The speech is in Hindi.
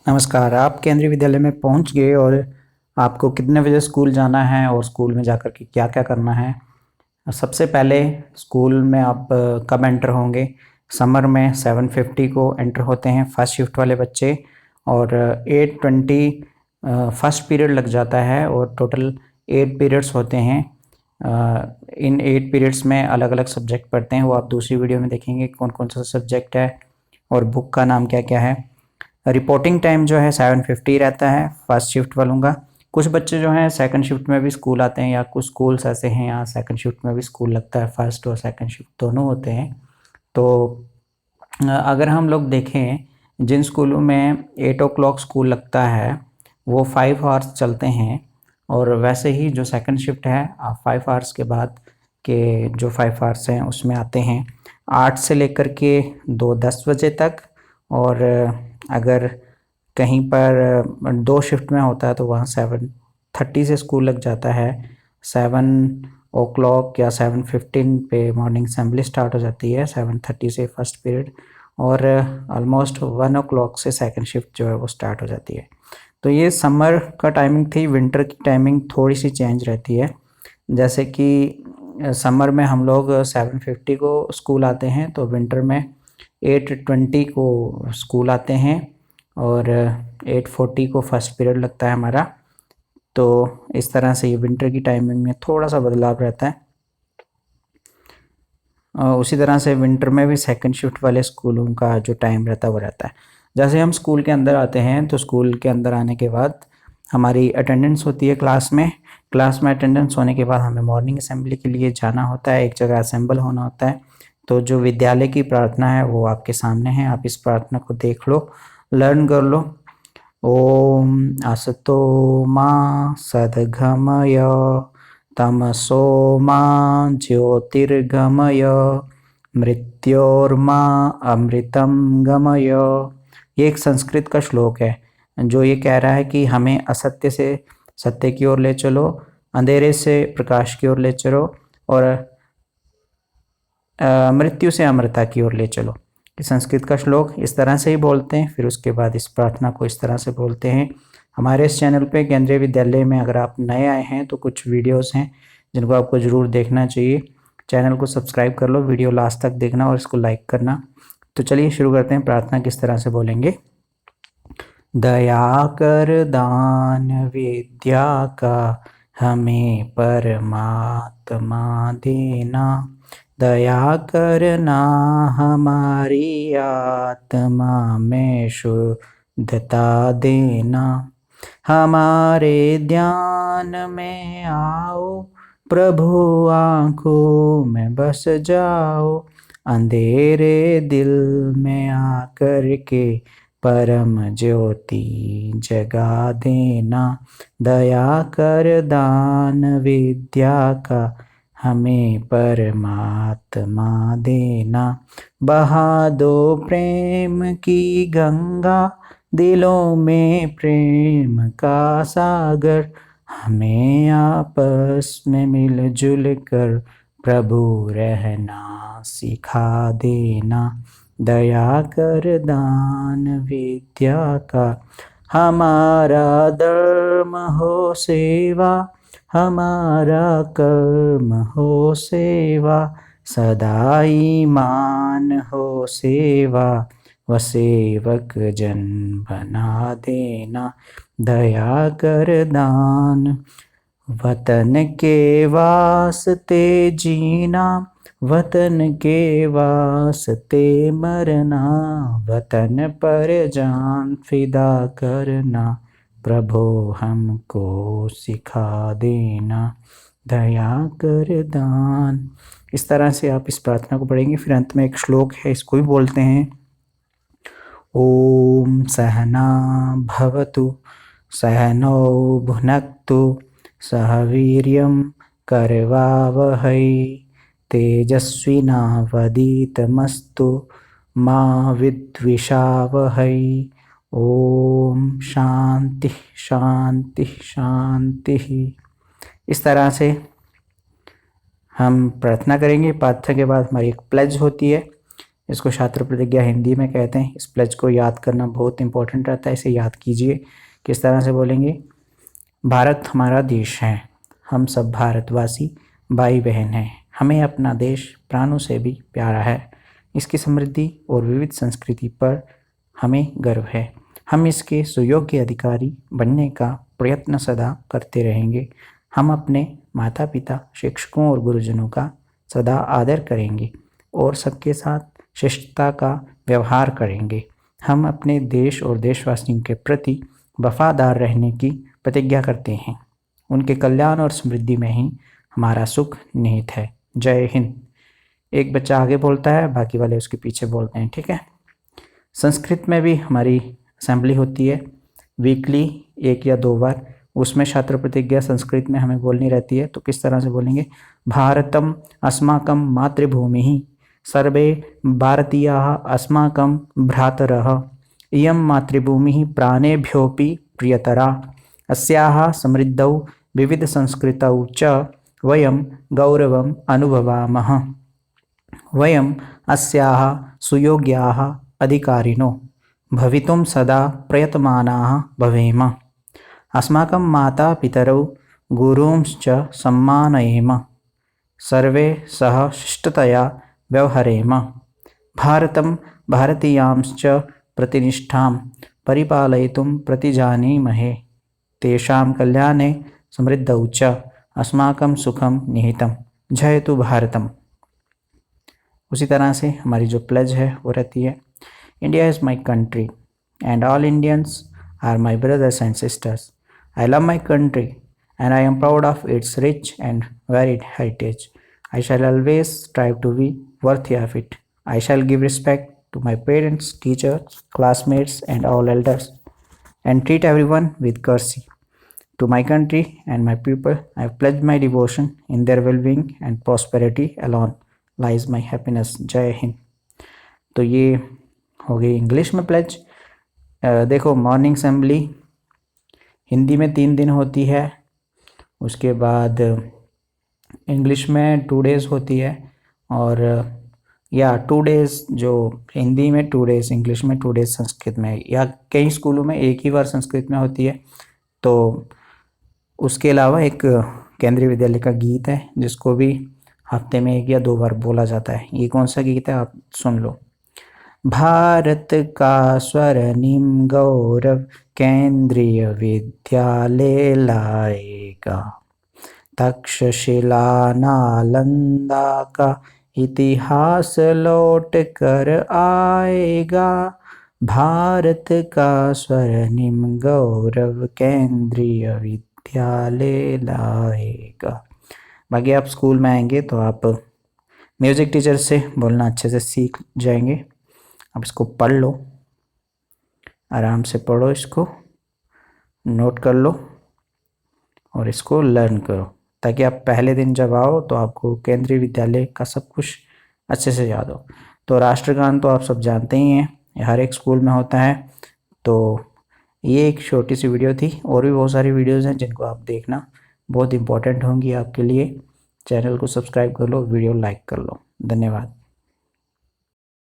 नमस्कार। आप केंद्रीय विद्यालय में पहुंच गए और आपको कितने बजे स्कूल जाना है और स्कूल में जाकर के क्या क्या करना है। सबसे पहले स्कूल में आप कब एंटर होंगे। समर में 7:50 को एंटर होते हैं फर्स्ट शिफ्ट वाले बच्चे और 8:20 फर्स्ट पीरियड लग जाता है और टोटल 8 पीरियड्स होते हैं। इन 8 पीरियड्स में अलग अलग सब्जेक्ट पढ़ते हैं, वो आप दूसरी वीडियो में देखेंगे कौन कौन सा सब्जेक्ट है और बुक का नाम क्या क्या है। रिपोर्टिंग टाइम जो है 7:50 रहता है फर्स्ट शिफ्ट वालों का। कुछ बच्चे जो हैं सेकंड शिफ्ट में भी स्कूल आते हैं, या कुछ स्कूल्स ऐसे हैं यहाँ सेकंड शिफ्ट में भी स्कूल लगता है, फर्स्ट और सेकंड शिफ्ट दोनों होते हैं। तो अगर हम लोग देखें जिन स्कूलों में 8 o'clock स्कूल लगता है वो 5 आवर्स चलते हैं, और वैसे ही जो सेकंड शिफ्ट है आप 5 आवर्स के बाद के जो 5 आवर्स हैं उसमें आते हैं 8 से लेकर के 2:10 बजे तक। और अगर कहीं पर 2 शिफ्ट में होता है तो वहाँ 7:30 से स्कूल लग जाता है। 7 o'clock या 7:15 पे मॉर्निंग असेंबली स्टार्ट हो जाती है, 7:30 से फर्स्ट पीरियड, और ऑलमोस्ट 1 o'clock से सेकंड शिफ्ट जो है वो स्टार्ट हो जाती है। तो ये समर का टाइमिंग थी। विंटर की टाइमिंग थोड़ी सी चेंज रहती है, जैसे कि समर में हम लोग 7:50 को स्कूल आते हैं, तो विंटर में 8:20 को स्कूल आते हैं और 8:40 को फर्स्ट पीरियड लगता है हमारा। तो इस तरह से ये विंटर की टाइमिंग में थोड़ा सा बदलाव रहता है। उसी तरह से विंटर में भी सेकंड शिफ्ट वाले स्कूलों का जो टाइम रहता है वो रहता है। जैसे हम स्कूल के अंदर आते हैं तो स्कूल के अंदर आने के बाद हमारी अटेंडेंस होती है क्लास में। क्लास में अटेंडेंस होने के बाद हमें मॉर्निंग असेंबली के लिए जाना होता है, एक जगह असेंबल होना होता है। तो जो विद्यालय की प्रार्थना है वो आपके सामने है, आप इस प्रार्थना को देख लो, लर्न कर लो। ओम असतो मा सद्गमय तमसो मा ज्योतिर्गमय मृत्योर्मा अमृतम गमय। ये एक संस्कृत का श्लोक है जो ये कह रहा है कि हमें असत्य से सत्य की ओर ले चलो, अंधेरे से प्रकाश की ओर ले चलो, और मृत्यु से अमरता की ओर ले चलो। संस्कृत का श्लोक इस तरह से ही बोलते हैं, फिर उसके बाद इस प्रार्थना को इस तरह से बोलते हैं। हमारे इस चैनल पे केंद्रीय विद्यालय में अगर आप नए आए हैं तो कुछ वीडियोस हैं जिनको आपको ज़रूर देखना चाहिए। चैनल को सब्सक्राइब कर लो, वीडियो लास्ट तक देखना और इसको लाइक करना। तो चलिए शुरू करते हैं। प्रार्थना किस तरह से बोलेंगे। दया कर दान विद्या का हमें परमात्मा देना, दया करना हमारी आत्मा में शुद्धता देना। हमारे ध्यान में आओ प्रभु, आँखों में बस जाओ, अंधेरे दिल में आकर के परम ज्योति जगा देना। दया कर दान विद्या का हमें परमात्मा देना। बहा दो प्रेम की गंगा, दिलों में प्रेम का सागर, हमें आपस में मिलजुल कर प्रभु रहना सिखा देना। दया कर दान विद्या का हमारा धर्म हो सेवा, हमारा कर्म हो सेवा, सदा ईमान हो सेवा, व सेवक जन बना देना। दया कर दान वतन के वास्ते जीना, वतन के वास्ते मरना, वतन पर जान फिदा करना, प्रभु हमको सिखा देना। दया कर दान। इस तरह से आप इस प्रार्थना को पढ़ेंगे। फिर अंत में एक श्लोक है, इसको भी बोलते हैं। ओम सहना भवतु सहनौ भुनक्तु सह वीर्यं करवावहै तेजस्विनावधीतमस्तु मा विद्विषावहै। ओम शांति शांति शांति। इस तरह से हम प्रार्थना करेंगे। प्रार्थना के बाद हमारी एक प्लेज होती है इसको छात्र प्रतिज्ञा हिंदी में कहते हैं। इस प्लेज को याद करना बहुत इंपॉर्टेंट रहता है, इसे याद कीजिए। किस तरह से बोलेंगे? भारत हमारा देश है, हम सब भारतवासी भाई बहन हैं, हमें अपना देश प्राणों से भी प्यारा है, इसकी समृद्धि और विविध संस्कृति पर हमें गर्व है, हम इसके सुयोग्य अधिकारी बनने का प्रयत्न सदा करते रहेंगे, हम अपने माता पिता, शिक्षकों और गुरुजनों का सदा आदर करेंगे और सबके साथ शिष्टता का व्यवहार करेंगे, हम अपने देश और देशवासियों के प्रति वफादार रहने की प्रतिज्ञा करते हैं, उनके कल्याण और समृद्धि में ही हमारा सुख निहित है। जय हिंद। एक बच्चा आगे बोलता है, बाकी वाले उसके पीछे बोलते हैं, ठीक है। संस्कृत में भी हमारी असेंबली होती है वीकली 1 या 2 बार, उसमें छात्र प्रतिज्ञा संस्कृत में हमें बोलनी रहती है। तो किस तरह से बोलेंगे? भारतम अस्माकं मातृभूमिः, सर्वे भारतीयाः अस्माकं भ्रातरः, इयं मातृभूमिः प्राणेभ्योऽपि प्रियतरा, अस्याः समृद्धौ विविधसंस्कृतौ च वयं गौरवम् अनुभवामः, वयम् अस्याः सुयोग्याः अधिकारिणो भवितुं सदा प्रयतमानाः भवेम, अस्माकं माता पितरौ गुरूंश्च सम्मानयेम, सर्वे सह शिष्टतया व्यवहरेम, भारतं भारतीयांश्च प्रतिनिष्ठां परिपालयितुं प्रतिजानीमहे, तेषां कल्याणे समृद्धौ च अस्माकं सुखं निहितं, जयतु भारतम। उसी तरह से हमारी जो प्लेज है वो रहती है, India is my country and all Indians are my brothers and sisters, I love my country and I am proud of its rich and varied heritage, I shall always strive to be worthy of it, I shall give respect to my parents, teachers, classmates and all elders, and treat everyone with courtesy. To my country and my people, I have pledged my devotion. In their well-being and prosperity alone lies my happiness. जय हिंद। तो ये हो गई इंग्लिश में प्लेज। देखो, मॉर्निंग असेंबली हिंदी में 3 दिन होती है, उसके बाद इंग्लिश में 2 डेज़ होती है, और 2 डेज़ जो हिंदी में 2 डेज़, इंग्लिश में 2 डेज़ संस्कृत में, या कई स्कूलों में एक ही बार संस्कृत में होती है। तो उसके अलावा एक केंद्रीय विद्यालय का गीत है जिसको भी हफ्ते में 1 या 2 बार बोला जाता है। ये कौन सा गीत है आप सुन लो। भारत का स्वर्णिम गौरव केंद्रीय विद्यालय लाएगा, तक्षशिला नालंदा का इतिहास लौट कर आएगा, भारत का स्वर्णिम गौरव केंद्रीय विद्यालय लाएगा। बाकी आप स्कूल में आएंगे तो आप म्यूज़िक टीचर से बोलना अच्छे से सीख जाएंगे। आप इसको पढ़ लो, आराम से पढ़ो, इसको नोट कर लो और इसको लर्न करो, ताकि आप पहले दिन जब आओ तो आपको केंद्रीय विद्यालय का सब कुछ अच्छे से याद हो। तो राष्ट्रगान तो आप सब जानते ही हैं, हर एक स्कूल में होता है। तो ये एक छोटी सी वीडियो थी, और भी बहुत सारी वीडियोज़ हैं जिनको आप देखना, बहुत इंपॉर्टेंट होंगी आपके लिए। चैनल को सब्सक्राइब कर लो, वीडियो लाइक कर लो। धन्यवाद।